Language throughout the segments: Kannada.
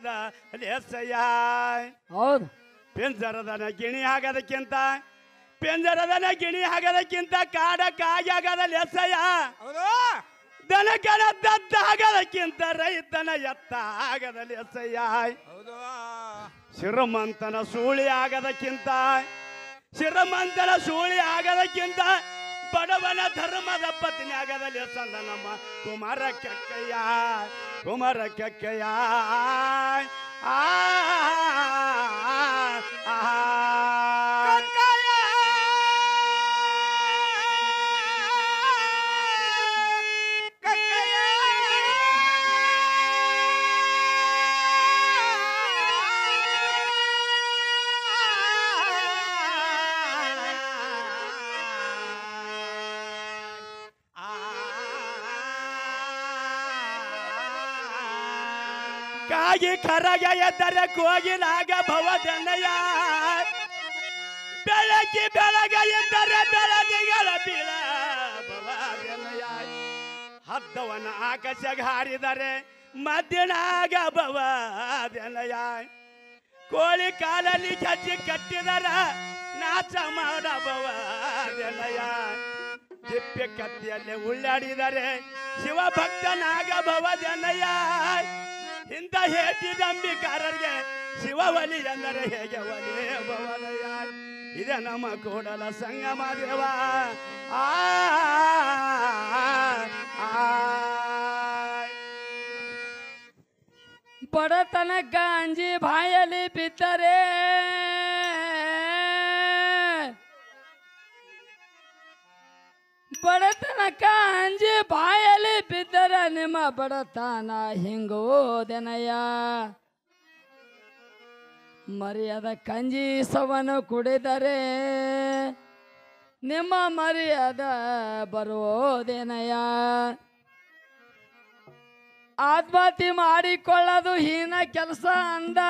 ಲೇಸಯ್ಯ ಹೌದು ಪೆಂಜರದನ ಗಿಣಿ ಆಗದಕ್ಕಿಂತ ಗಿಣಿ ಆಗದಕ್ಕಿಂತ ಕಾಡ ಕಾಗಿ ಆಗದ ಲೇಸಯ್ಯ ದನಕನ ದತ್ತ ಆಗದಕ್ಕಿಂತ ರೈತನ ಎತ್ತ ಆಗದ ಲೇಸಯ್ಯ ಶ್ರೀಮಂತನ ಸೂಳಿ ಆಗದಕ್ಕಿಂತ ಬಡವನ ಧರ್ಮದ ಪತ್ನಿ ಆಗದ ಲೇಸಂದ ನಮ್ಮ ಕುಮಾರ ಕೆಕ್ಕಯ್ಯ ಆ ಕಾಗಿ ಕರಗೆ ಎದ್ದರೆ ಕೋಗಿಲಾಗ ಭವದನಯ್ಯ ಬೆಳಗ್ಗೆ ಎದ್ದರೆ ಬೆಳದಿಗಳ ಬೀಳ ಭವದನಯ್ಯ ಹದ್ದವನ ಆಕಾಶಗೆ ಹಾರಿದರೆ ಮಧ್ಯಾಹ್ನಾಗ ಭವದನಯ್ಯ ಕೋಳಿ ಕಾಲಲ್ಲಿ ಗಜ್ಜಿ ಕಟ್ಟಿದರ ನಾಚ ಮಾಡ ಭವದನಯ್ಯ ದಿಪ್ಪೆ ಕತ್ತಿಯಲ್ಲಿ ಉಳ್ಳಾಡಿದರೆ ಶಿವಭಕ್ತನಾಗ ಭವದನಯ್ಯ ಇಂಥ ಹೇಟಿದಂಬಿಕಾರರಿಗೆ ಶಿವವಲಿ ಎಂದರೆ ಹೇಗೆ ಒಲಿ ಭವನಯ್ಯ ಇದೆ ನಮ್ಮ ಕೂಡಲ ಸಂಗಮ ದೇವ ಬಡತನಕ್ಕ ಅಂಜಿ ಬಾಯಲ್ಲಿ ಬಿದ್ದರೆ ಬಡತನಕ್ಕ ಅಂಜಿ ಬಾಯಲ್ಲಿ ಬಿದ್ದರೆ ನಿಮ್ಮ ಬಡತನ ಹಿಂಗೋದೆನಯ್ಯ ಮರ್ಯಾದ ಕಂಜಿ ಸವನು ಕುಡಿದರೆ ನಿಮ್ಮ ಮರ್ಯಾದ ಬರೋದೇನಯ್ಯ ಆತ್ಮಹತ್ಯೆ ಮಾಡಿಕೊಳ್ಳೋದು ಹೀನ ಕೆಲಸ ಅಂದ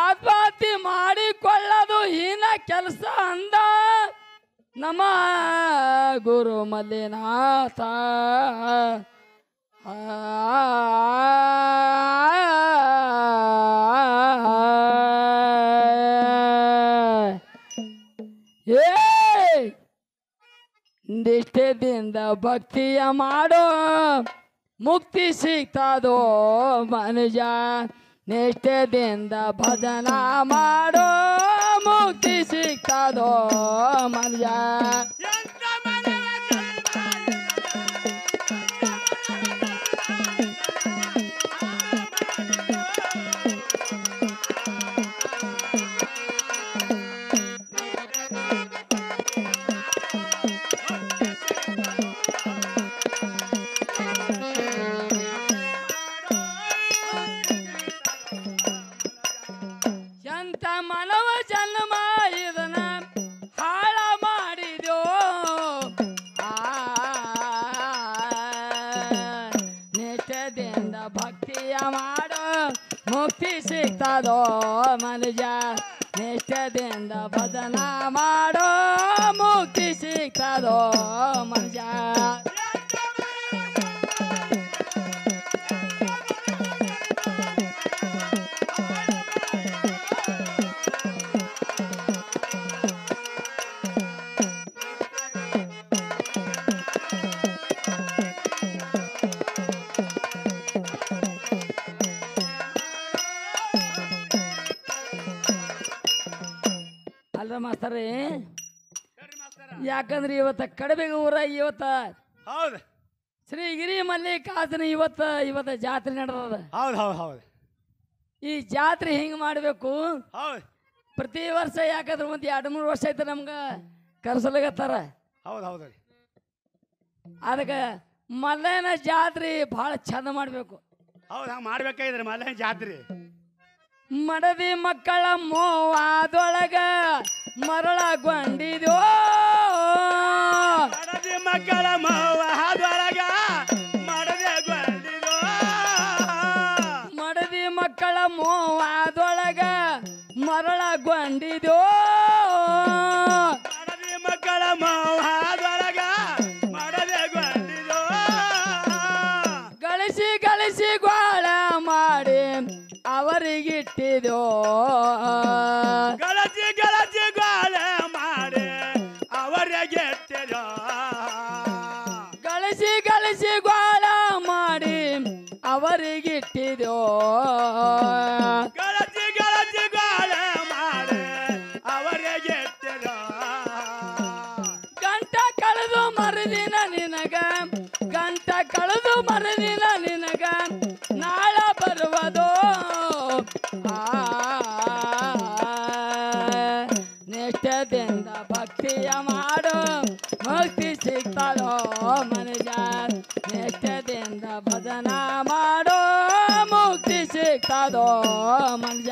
ಆತ್ಮಹತ್ಯೆ ಮಾಡಿಕೊಳ್ಳೋದು ಹೀನ ಕೆಲಸ ಅಂದ ನಮ್ಮ ಗುರು ಮಲ್ಲಿನಾಥ ನಿಷ್ಠೆದಿಂದ ಭಕ್ತಿಯ ಮಾಡೋ ಮುಕ್ತಿ ಸಿಗ್ತದೋ ಮನುಜ ನಿಷ್ಠೆದಿಂದ ಭಜನ ಮಾಡೋ ಮುಕ್ತಿ ಸಿಗ್ತದೋ ಮನುಜ ಮನವ ಜನ್ಮ ಇದನ್ನ ಹಾಳ ಮಾಡಿದ್ಯೋ ನಿಷ್ಠೆದಿಂದ ಭಕ್ತಿಯ ಮಾಡೋ ಮುಕ್ತಿ ಸಿಗ್ತದೋ ಮನುಜ ನಿಷ್ಠೆದಿಂದ ಭಜನ ಮಾಡೋ ಮುಕ್ತಿ ಸಿಗ್ತದೋ ಮನುಜ ಮಾಸ್ತರೇ ಯಾಕಂದ್ರೆ ಇವತ್ತ ಕಡಬೆಗ ಊರ ಇವತ್ತ ಹೌದು ಶ್ರೀಗಿರಿ ಮಲ್ಲಿಕಾರ್ಜುನ ಇವತ್ತ ಜಾತ್ರೆ ನಡೆದ ಹೌದು ಈ ಜಾತ್ರೆ ಹಿಂಗ್ ಮಾಡ್ಬೇಕು ಹೌದು ಪ್ರತಿ ವರ್ಷ ಯಾಕಂದ್ರೆ ಒಂದು 2-3 ವರ್ಷ ಆಯ್ತು ನಮ್ಗ ಕರ್ಸಲಗತ್ತಾರ ಹೌದು ಅದಕ್ಕೆ ಮಲ್ಲಯ್ಯನ ಜಾತ್ರೆ ಬಹಳ ಚಂದ ಮಾಡ್ಬೇಕು ಹೌದು ಹಂಗ ಮಾಡ್ಬೇಕಾಗಿದ್ರಿ ಮಲ್ಲಯ್ಯನ ಜಾತ್ರೆ ಮಡದಿ ಮಕ್ಕಳ ಮೋವಾದೊಳಗ ಮರಳಗೊಂಡಿದೋ ಮಡದಿ ಮಕ್ಕಳ ಮೋವಾದೊಳಗ ಮಡದೆಗೊಂಡಿದೋ ಮಡದಿ ಮಕ್ಕಳ ಮೋವಾದೊಳಗ ಮರಳಗೊಂಡಿದೋ ಮಡದಿ ಮಕ್ಕಳ ಮೋವಾದೊಳಗ ಮಡದೆಗೊಂಡಿದೋ ಗಳಿಸಿ ನಿಷ್ಠದಿಂದ ಭಕ್ತಿಯ ಮಾಡು ಮುಕ್ತಿ ಸಿಗ್ತದೋ ಮನುಜ ನಿಷ್ಠದಿಂದ ಭಜನ ಮಾಡೋ ಮುಕ್ತಿ ಸಿಗ್ತದೋ ಮನುಜ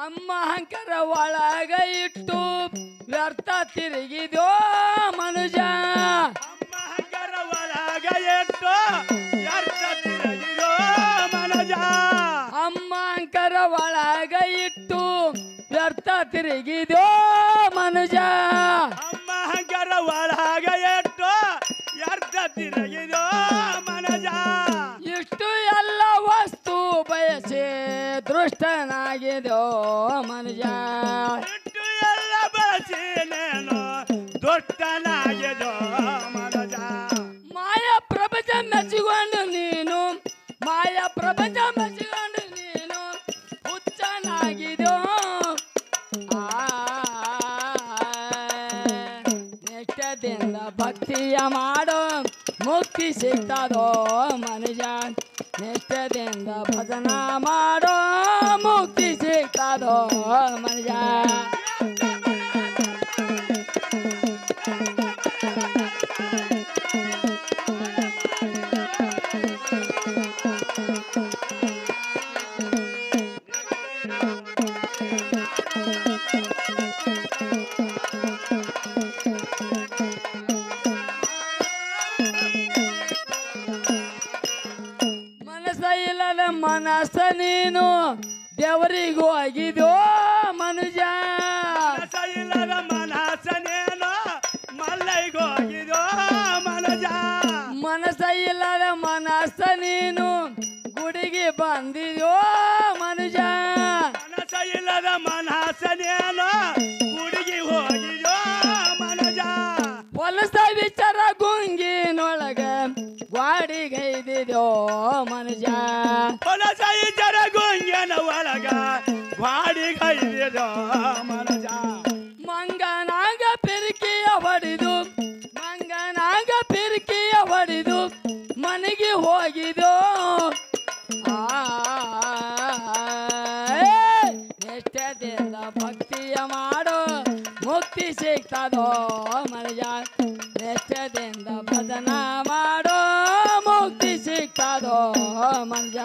ಅಹಂಕಾರ ಒಳಗ ಇಟ್ಟು ವ್ಯರ್ಥ ತಿರುಗಿದೋ ಮನುಜ ಅಹಂಕಾರ ಒಳಗ ಇಟ್ಟು ವ್ಯರ್ಥ ತಿರುಗಿದೋ ಮನುಜ ಅಹಂಕಾರ ಒಳಗ ಇಟ್ಟು ವ್ಯರ್ಥ ತಿರುಗಿದೋ ಮನುಜ ಅಹಂಕಾರ ಒಳಗ ಇಟ್ಟು ವ್ಯರ್ಥ ತಿರುಗಿದೋ ಮನುಜ ಇಷ್ಟು ಎಲ್ಲ ವಸ್ತು ಬಯಸಿ ದೃಷ್ಟನಾಗಿದೋ ಮನುಜ ಇಟ್ಟು ಎಲ್ಲ ಬಯಸಿ ನೇನು ದುಷ್ಟನಾಗಿದೋ ಮನುಜ ಮಾಯ ಪ್ರಪಂಚ ಮೆಚ್ಚಿಕೊಂಡು ನೀನು ಮಾಯ ಪ್ರಪಂಚ ಮೆಚ್ಚಿಕೊಂಡು ನೀನು ಹುಚ್ಚನಾಗಿದೋ ನಿಷ್ಠದಿಂದ ಭಕ್ತಿಯ ಮಾಡೋ ಮುಕ್ತಿ ಸಿಗ್ತದೋ ಮನುಜ ನಿಷ್ಠದಿಂದ ಭಜನ ಮಾಡೋ ಮುಕ್ತಿ ಸಿಗ್ತದೋ ಮನುಜ ಮನಸ್ಸ ನೀನು ದೇವರಿಗೂ ಆಗಿದೋ ಮನುಜ ಇಲ್ಲದ ಮನಸ್ಸನೇನು ಮಲ್ಲೈಗೂ ಆಗಿದೋ ಮನುಜ ಮನಸ್ಸ ಇಲ್ಲದ ಮನಸ್ಸ ನೀನು ಗುಡಿಗೆ ಬಂದಿದೋ ಮನುಜ ಮನಸ್ಸ ಇಲ್ಲದ ಮನಸ್ಸನೇನು ಗುಡಿಗೆ ಹೋಗಿದೋ ಮನುಜ ಹೊಲಸ ವಿಚಾರ ಗುಂಗಿನೊಳಗ ಗ್ವಾಡಿಗೈದಿದೋ ಮನುಜ ಹೊಲಸ ವಿಚಾರ ಗುಂಗಿನ ಒಳಗ ಗ್ವಾಡಿಗೈದಿದೋ ಮನುಜ ಮಂಗನಾಗ ಪಿರಿಕಿಯ ಹೊಡೆದು ಮಂಗನಾಗ ಪಿರಿಕಿಯ ಹೊಡೆದು ಮನೆಗೆ ಹೋಗಿದೋ ನಿಷ್ಠದಿಂದ ಭಕ್ತಿಯ ಮಾಡೋ ಮುಕ್ತಿ ಸಿಗ್ತದೋ ಮನುಜ ನಿಷ್ಠದಿಂದ ಭಜನ ಮಾಡೋ ಮುಕ್ತಿ ಸಿಗ್ತದೋ ಮನುಜ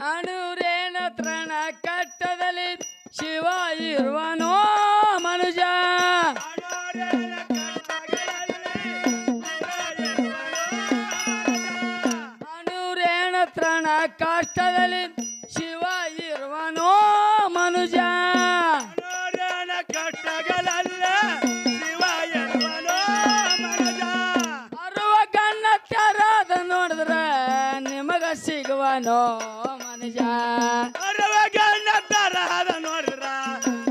ಅಣುರೇಣ ತೃಣ ಕಟ್ಟದಲ್ಲಿ ಶಿವ ಇರುವನೋ ಮನುಜ ಅಣುರೇಣ ತೃಣ ಕಷ್ಟದಲ್ಲಿ ಶಿವ ಇರುವನೋ ಮನುಜ ಕಟ್ಟಗಲಲ್ಲ ಶಿವ ಇರುವನೋ ಮನುಜ ಅರುವ ಕಣ್ಣ ತೆರದ ನೋಡಿದ್ರ ನಿಮಗ ಸಿಗುವನೋ ಮನುಜ ಅರವ ಗಣ್ಣ ತರಹದ ನೋಡಿದ್ರ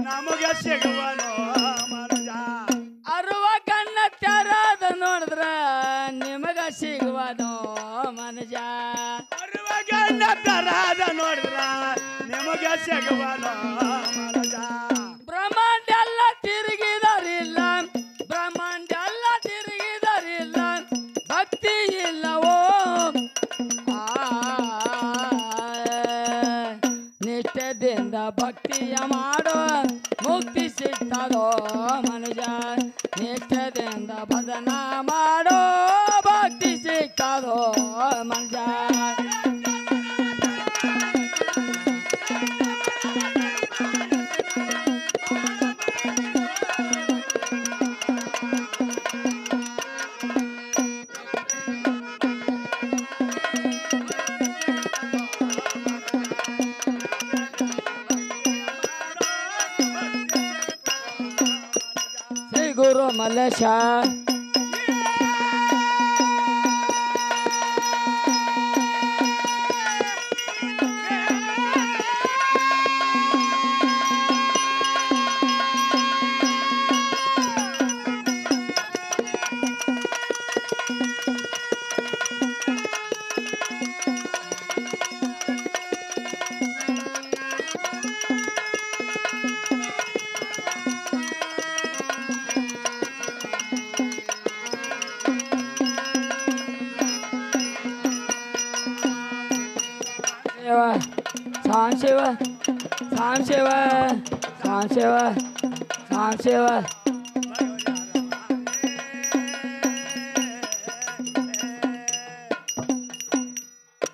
ನಮಗ ಸಿಗುವನೋ ಮನುಜ ಅರುವ ಕಣ್ಣ ತೆರದ ನೋಡಿದ್ರ ನಿಮಗ ಸಿಗುವನೋ ಮನುಜ ಅರವ ಗಣ್ಣ ತರಹದ ನೋಡಿದ್ರ ನಿಮಗ ಸಿಗುವನೋ ಮನುಜ ಬ್ರಹ್ಮಾಂಡ ಎಲ್ಲ ತಿರುಗಿದರಿಲ್ಲ ಬ್ರಹ್ಮಾಂಡ ಎಲ್ಲ ತಿರುಗಿದರಿಲ್ಲ ಭಕ್ತಿ ಇಲ್ಲವೋ ನಿಷ್ಠದಿಂದ ಭಕ್ತಿಯ ಮಾಡೋ ಮುಕ್ತಿ ಸಿಗ್ತದೋ ಮನುಜ ನಿಷ್ಠದಿಂದ ಭಜನ ಮಾಡೋ ಭಕ್ತಿ ಸಿಗ್ತದೋ ಮನುಜ ಗುರು Mallesha Sansewa, Sansewa, Sansewa, Sansewa, Sansewa.